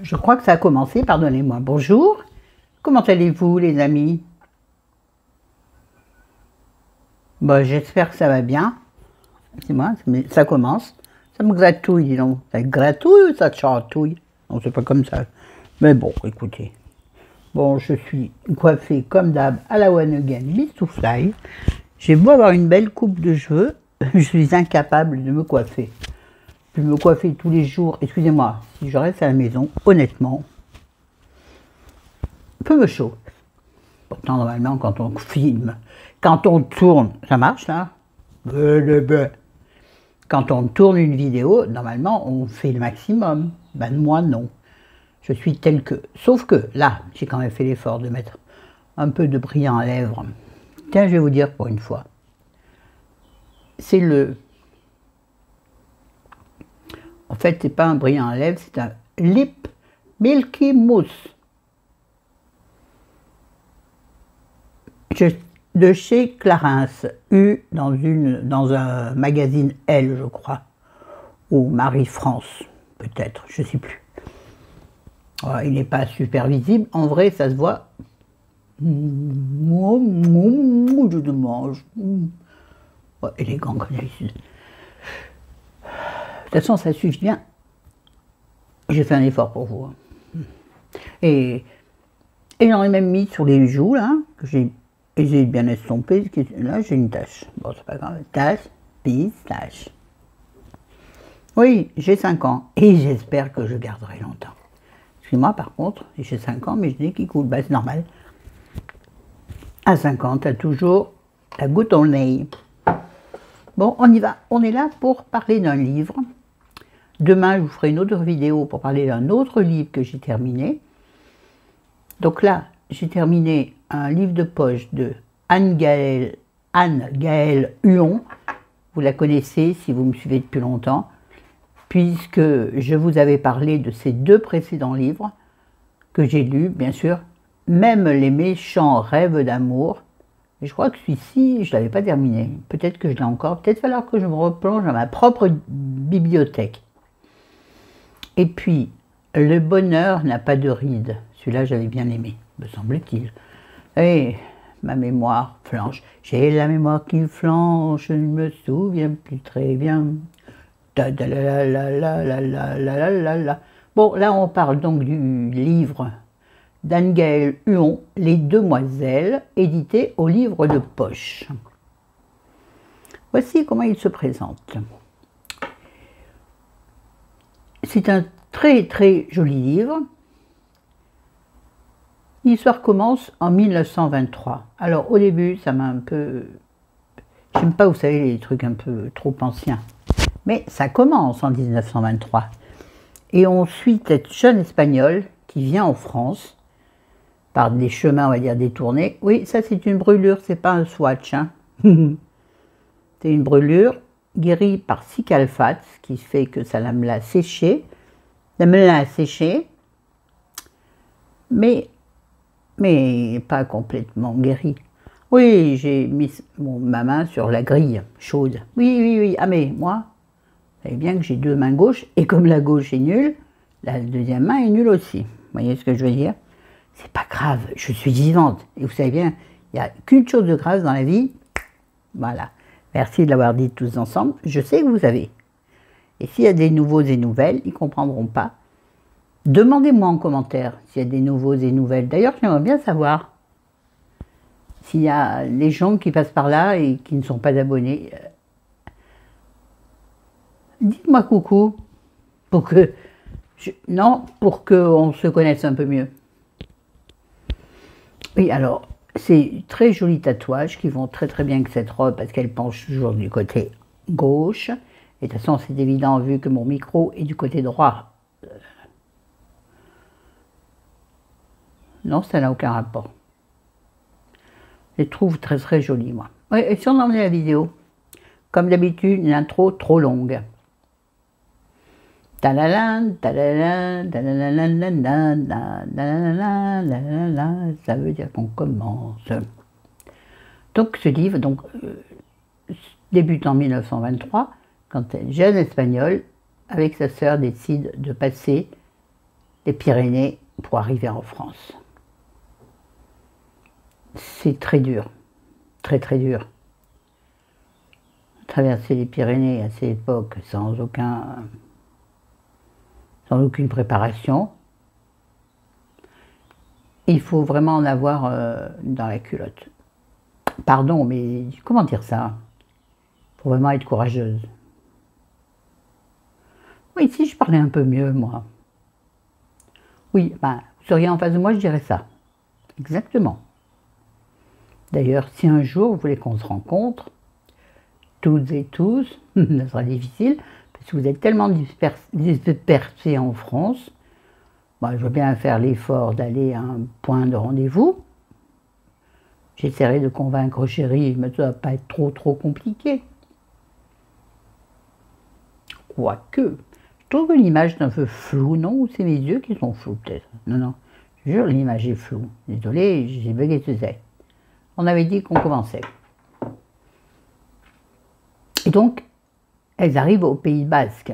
Je crois que ça a commencé, pardonnez-moi. Bonjour, comment allez-vous les amis? Bon, j'espère que ça va bien. C'est moi, mais ça commence. Ça me gratouille, dis donc. Ça gratouille ou ça chatouille? Non, c'est pas comme ça. Mais bon, écoutez. Bon, je suis coiffée comme d'hab à la one again, Miss to Fly. J'ai beau avoir une belle coupe de cheveux, je suis incapable de me coiffer. Je me coiffer tous les jours. Excusez-moi, si je reste à la maison, honnêtement, peu me chaud. Pourtant, normalement, quand on filme, quand on tourne, ça marche là? Quand on tourne une vidéo, normalement, on fait le maximum. Ben moi, non. Je suis tel que. Sauf que là, j'ai quand même fait l'effort de mettre un peu de brillant à lèvres. Tiens, je vais vous dire pour une fois. C'est le. En fait, c'est pas un brillant à lèvres, c'est un Lip Milky Mousse. De chez Clarins, eu dans un magazine Elle, je crois, ou Marie-France, peut-être, je ne sais plus. Alors, il n'est pas super visible, en vrai, ça se voit. Je te mange. Ouais, élégant comme d'habitude. De toute façon, ça suffit bien. J'ai fait un effort pour vous. Et j'en ai même mis sur les joues, là, que j'ai bien estompé. Là, j'ai une tache. Bon, c'est pas grave. Tache, pisse, tache. Oui, j'ai 5 ans. Et j'espère que je garderai longtemps. Excusez-moi, par contre, j'ai 5 ans, mais je dis qu'il coule. Ben, c'est normal. À 5 ans, tu as toujours la goutte au nez. Bon, on y va. On est là pour parler d'un livre. Demain, je vous ferai une autre vidéo pour parler d'un autre livre que j'ai terminé. Donc là, j'ai terminé un livre de poche de Anne-Gaëlle Huon. Vous la connaissez si vous me suivez depuis longtemps, puisque je vous avais parlé de ces 2 précédents livres que j'ai lus, bien sûr. Même les méchants rêves d'amour. Et je crois que celui-ci, je ne l'avais pas terminé. Peut-être que je l'ai encore. Peut-être falloir que je me replonge dans ma propre bibliothèque. Et puis, Le bonheur n'a pas de rides. Celui-là, j'avais bien aimé, me semble-t-il. Et ma mémoire flanche. J'ai la mémoire qui flanche, je ne me souviens plus très bien. Bon, là, on parle donc du livre d'Anne-Gaëlle Huon, Les Demoiselles, édité au livre de poche. Voici comment il se présente. C'est un très très joli livre. L'histoire commence en 1923. Alors au début, ça m'a un peu... J'aime pas, vous savez, les trucs un peu trop anciens. Mais ça commence en 1923. Et on suit cette jeune Espagnole qui vient en France par des chemins, on va dire, détournés. Oui, ça c'est une brûlure, c'est pas un swatch. Hein. C'est une brûlure guérie par Cicalfate, ce qui fait que ça me l'a séché. Ça me l'a séché, mais pas complètement guérie. Oui, j'ai mis ma main sur la grille chaude. Oui, oui, oui. Ah mais moi, vous savez bien que j'ai 2 mains gauches, et comme la gauche est nulle, la deuxième main est nulle aussi. Vous voyez ce que je veux dire? C'est pas grave, je suis vivante. Et vous savez bien, il n'y a qu'une chose de grâce dans la vie. Voilà. Merci de l'avoir dit tous ensemble. Je sais que vous savez. Et s'il y a des nouveaux et nouvelles, ils ne comprendront pas. Demandez-moi en commentaire s'il y a des nouveaux et nouvelles. D'ailleurs, j'aimerais bien savoir s'il y a des gens qui passent par là et qui ne sont pas abonnés. Dites-moi coucou, pour que... pour qu'on se connaisse un peu mieux. Oui, alors, c'est très jolis tatouages qui vont très très bien avec cette robe parce qu'elle penche toujours du côté gauche. Et de toute façon, c'est évident vu que mon micro est du côté droit. Non, ça n'a aucun rapport. Je les trouve très très jolis, moi. Oui, et si on emmenait la vidéo, comme d'habitude, une intro trop longue. Talalan, talalan, talalan, ça veut dire qu'on commence. Donc ce livre débute en 1923, quand une jeune Espagnole, avec sa sœur, décide de passer les Pyrénées pour arriver en France. C'est très dur, très très dur. Traverser les Pyrénées à cette époque sans aucune préparation, il faut vraiment en avoir dans la culotte. Pardon, mais comment dire ça? Il faut vraiment être courageuse. Oui, si je parlais un peu mieux, moi. Oui, ben, vous seriez en face de moi, je dirais ça. Exactement. D'ailleurs, si un jour vous voulez qu'on se rencontre, toutes et tous, ça sera difficile, parce que vous êtes tellement dispersés en France. Moi, je veux bien faire l'effort d'aller à un point de rendez-vous. J'essaierai de convaincre chérie, mais ça ne va pas être trop compliqué. Quoique, je trouve que l'image est un peu floue, non? Ou c'est mes yeux qui sont flous, peut-être? Non, non, je jure, l'image est floue. Désolée, j'ai bugué ce c'est. On avait dit qu'on commençait. Et donc, elles arrivent au Pays Basque,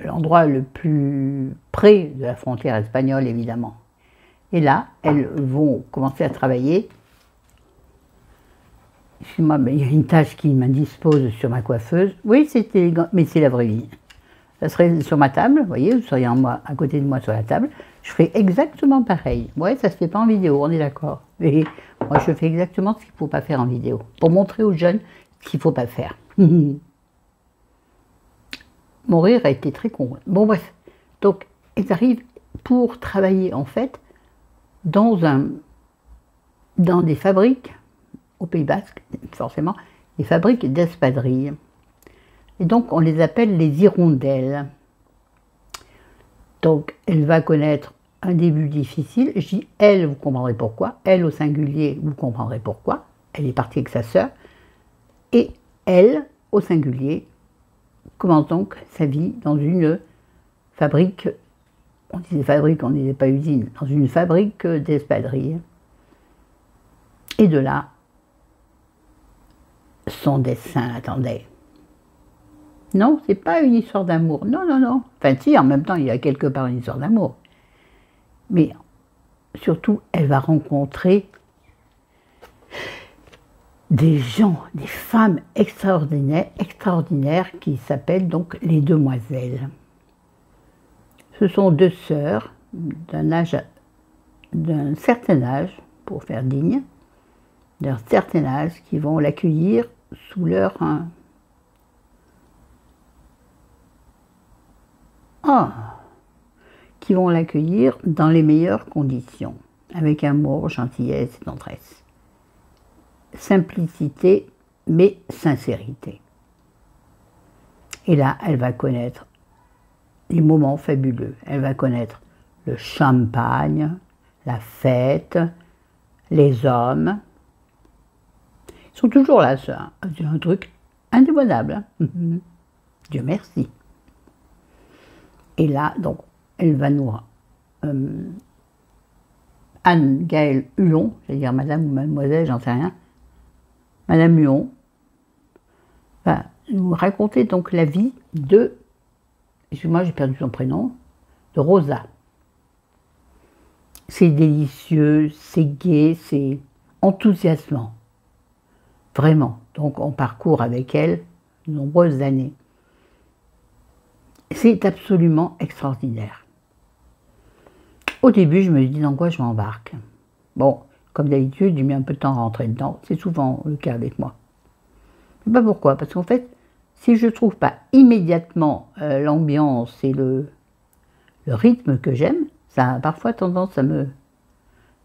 l'endroit le plus près de la frontière espagnole, évidemment. Et là, elles vont commencer à travailler. Excusez-moi, mais il y a une tâche qui m'indispose sur ma coiffeuse. Oui, c'est élégant, mais c'est la vraie vie. Ça serait sur ma table, vous voyez, vous seriez à côté de moi sur la table. Je ferai exactement pareil. Ouais, ça se fait pas en vidéo, on est d'accord. Mais moi, je fais exactement ce qu'il ne faut pas faire en vidéo, pour montrer aux jeunes ce qu'il ne faut pas faire. Mon rire a été très con. Bon, bref. Donc, elles arrivent pour travailler, en fait, dans des fabriques, au Pays Basque, forcément, des fabriques d'espadrilles. Et donc, on les appelle les hirondelles. Donc, elle va connaître un début difficile. Je dis elle, vous comprendrez pourquoi. Elle au singulier, vous comprendrez pourquoi. Elle est partie avec sa sœur. Et elle, au singulier, commence donc sa vie dans une fabrique, on disait fabrique, on ne disait pas usine, dans une fabrique d'espadrilles. Et de là, son destin l'attendait. Non, c'est pas une histoire d'amour. Non, non, non. Enfin, si, en même temps, il y a quelque part une histoire d'amour. Mais surtout, elle va rencontrer des gens, des femmes extraordinaires qui s'appellent donc les demoiselles. Ce sont deux sœurs d'un certain âge, pour faire digne, d'un certain âge, qui vont l'accueillir sous leur... qui vont l'accueillir dans les meilleures conditions, avec amour, gentillesse et tendresse. Simplicité, mais sincérité. Et là, elle va connaître les moments fabuleux. Elle va connaître le champagne, la fête, les hommes. Ils sont toujours là, ça. C'est un truc indémodable. Dieu merci. Et là, donc, elle va nous... Anne-Gaëlle Huon, j'allais dire madame ou mademoiselle, j'en sais rien. Madame Huon va nous raconter donc la vie de... Excusez-moi, j'ai perdu son prénom. De Rosa. C'est délicieux, c'est gai, c'est enthousiasmant. Vraiment. Donc, on parcourt avec elle de nombreuses années. C'est absolument extraordinaire. Au début, je me dis dans quoi je m'embarque. Bon, comme d'habitude, j'ai mis un peu de temps à rentrer dedans. C'est souvent le cas avec moi. Je ne sais pas pourquoi, parce qu'en fait, si je ne trouve pas immédiatement l'ambiance et le rythme que j'aime, ça a parfois tendance à me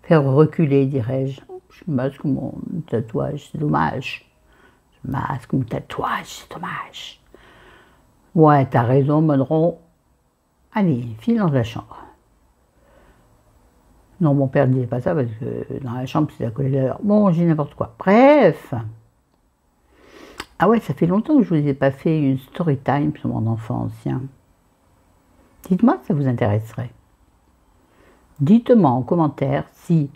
faire reculer, dirais-je. Je masque mon tatouage, c'est dommage. Je masque mon tatouage, c'est dommage. Ouais, t'as raison, Monron. Allez, file dans la chambre. Non, mon père ne disait pas ça parce que dans la chambre, c'est à côté de l'heure. Bon, j'ai n'importe quoi. Bref. Ah ouais, ça fait longtemps que je ne vous ai pas fait une story time sur mon enfance. Dites-moi si ça vous intéresserait. Dites-moi en commentaire si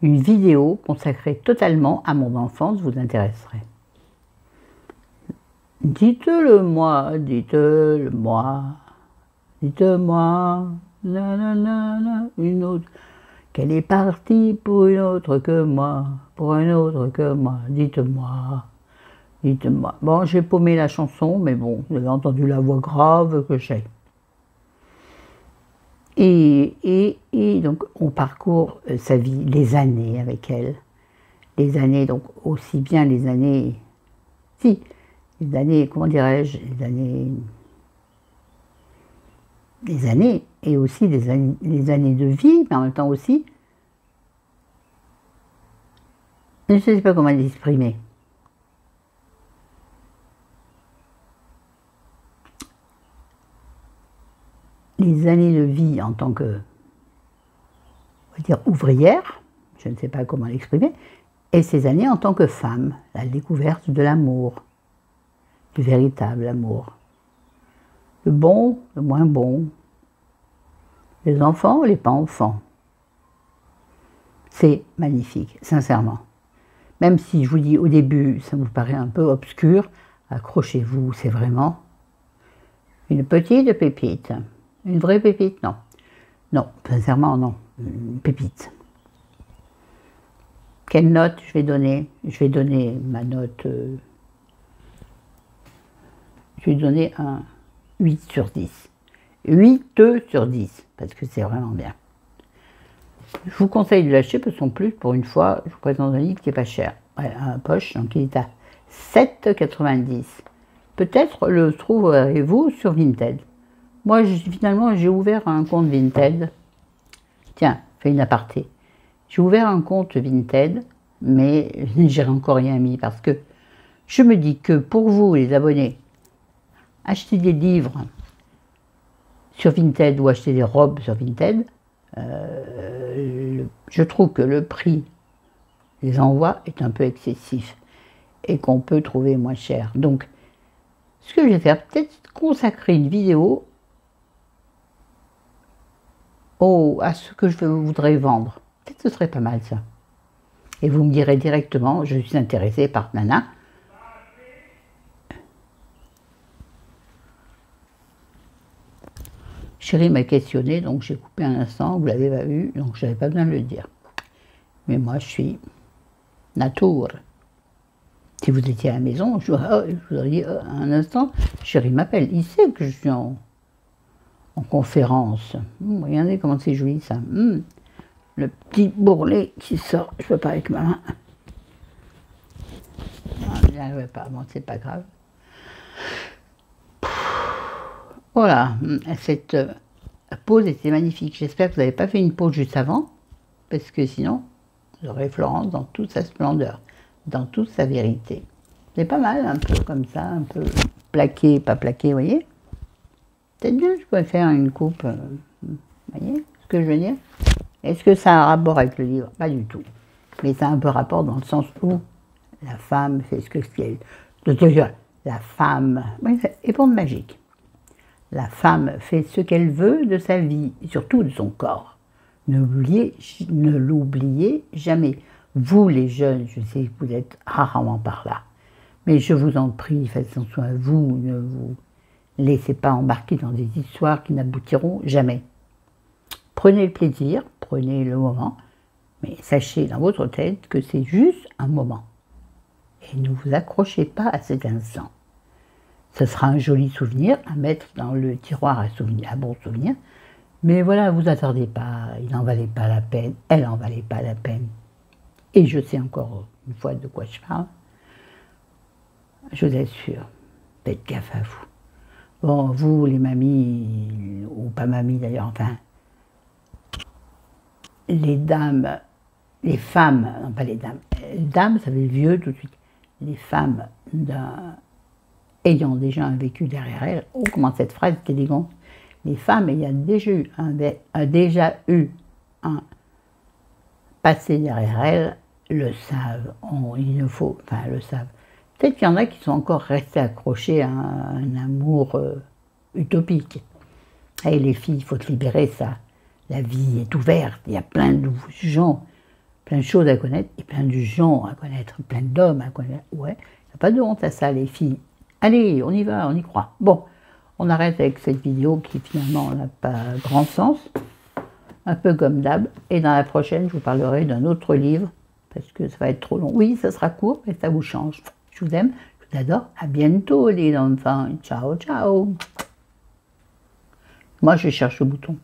une vidéo consacrée totalement à mon enfance vous intéresserait. Dites-le moi, dites-le moi, dites-moi, nanana, une autre, qu'elle est partie pour une autre que moi, pour un autre que moi, dites-moi, dites-moi. Bon, j'ai paumé la chanson, mais bon, vous avez entendu la voix grave que j'ai. Et donc, on parcourt sa vie, les années avec elle. Les années, donc aussi bien les années, si, les années, comment dirais-je, les années, et aussi les années de vie, mais en même temps aussi, je ne sais pas comment l'exprimer. Les années de vie en tant que, on va dire, ouvrière, je ne sais pas comment l'exprimer, et ces années en tant que femme, la découverte de l'amour, du véritable amour. Le bon, le moins bon, les enfants, les pas enfants. C'est magnifique, sincèrement. Même si je vous dis au début, ça vous paraît un peu obscur, accrochez-vous, c'est vraiment une petite pépite. Une vraie pépite, non. Non, sincèrement, non. Une pépite. Quelle note je vais donner? Je vais donner ma note... je vais donner un 8 sur 10. 8 sur 10, parce que c'est vraiment bien. Je vous conseille de l'acheter, parce qu'en plus, pour une fois, je vous présente un livre qui n'est pas cher. Ouais, un poche, donc il est à 7,90 €. Peut-être le trouverez-vous sur Vinted. Moi, finalement, j'ai ouvert un compte Vinted. Tiens, fais une aparté. J'ai ouvert un compte Vinted, mais j'ai encore rien mis parce que je me dis que pour vous, les abonnés, acheter des livres sur Vinted ou acheter des robes sur Vinted, je trouve que le prix des envois est un peu excessif et qu'on peut trouver moins cher. Donc, ce que je vais faire, peut-être consacrer une vidéo à ce que je voudrais vendre. Peut-être que ce serait pas mal ça. Et vous me direz directement, je suis intéressée par Nana. Chérie m'a questionné, donc j'ai coupé un instant, vous l'avez pas vu, donc je n'avais pas besoin de le dire. Mais moi, je suis nature. Si vous étiez à la maison, je vous aurais dit un instant, chérie m'appelle, il sait que je suis en conférence. Regardez comment c'est joli ça. Le petit bourrelet qui sort, je ne peux pas avec ma main. Je n'arrive pas, bon, c'est pas grave. Voilà, cette pause était magnifique. J'espère que vous n'avez pas fait une pause juste avant, parce que sinon, vous aurez Florence dans toute sa splendeur, dans toute sa vérité. C'est pas mal, un peu comme ça, un peu plaqué, pas plaqué, vous voyez. Peut-être bien que je pourrais faire une coupe, vous voyez ce que je veux dire? Est-ce que ça a un rapport avec le livre? Pas du tout. Mais ça a un peu rapport dans le sens où la femme fait ce qu'elle... La femme... Éponge magique. La femme fait ce qu'elle veut de sa vie, et surtout de son corps. Ne l'oubliez jamais. Vous, les jeunes, je sais que vous êtes rarement par là. Mais je vous en prie, faites attention à vous, ne vous laissez pas embarquer dans des histoires qui n'aboutiront jamais. Prenez le plaisir, prenez le moment, mais sachez dans votre tête que c'est juste un moment. Et ne vous accrochez pas à cet instant. Ce sera un joli souvenir à mettre dans le tiroir à souvenirs, à bon souvenir. Mais voilà, vous attardez pas, il n'en valait pas la peine, elle n'en valait pas la peine. Et je sais encore une fois de quoi je parle. Je vous assure, faites gaffe à vous. Bon, vous, les mamies, ou pas mamies d'ailleurs, enfin, les dames, les femmes, non pas les dames, ça veut dire vieux tout de suite. Les femmes ayant déjà un vécu derrière elles, oh comment cette phrase est élégante, les femmes ayant déjà eu un passé derrière elles, le savent, il ne faut, enfin le savent. Peut-être qu'il y en a qui sont encore restés accrochés à un amour utopique. Et les filles, il faut te libérer ça. La vie est ouverte, il y a plein de gens, plein de choses à connaître, et plein de gens à connaître, plein d'hommes à connaître. Ouais, il n'y a pas de honte à ça, les filles. Allez, on y va, on y croit. Bon, On arrête avec cette vidéo qui finalement n'a pas grand sens, un peu comme d'hab. Et dans la prochaine, je vous parlerai d'un autre livre, parce que ça va être trop long. Oui, ça sera court, mais ça vous change. Je vous aime, je vous adore. À bientôt les enfants. Ciao, ciao. Moi, je cherche le bouton.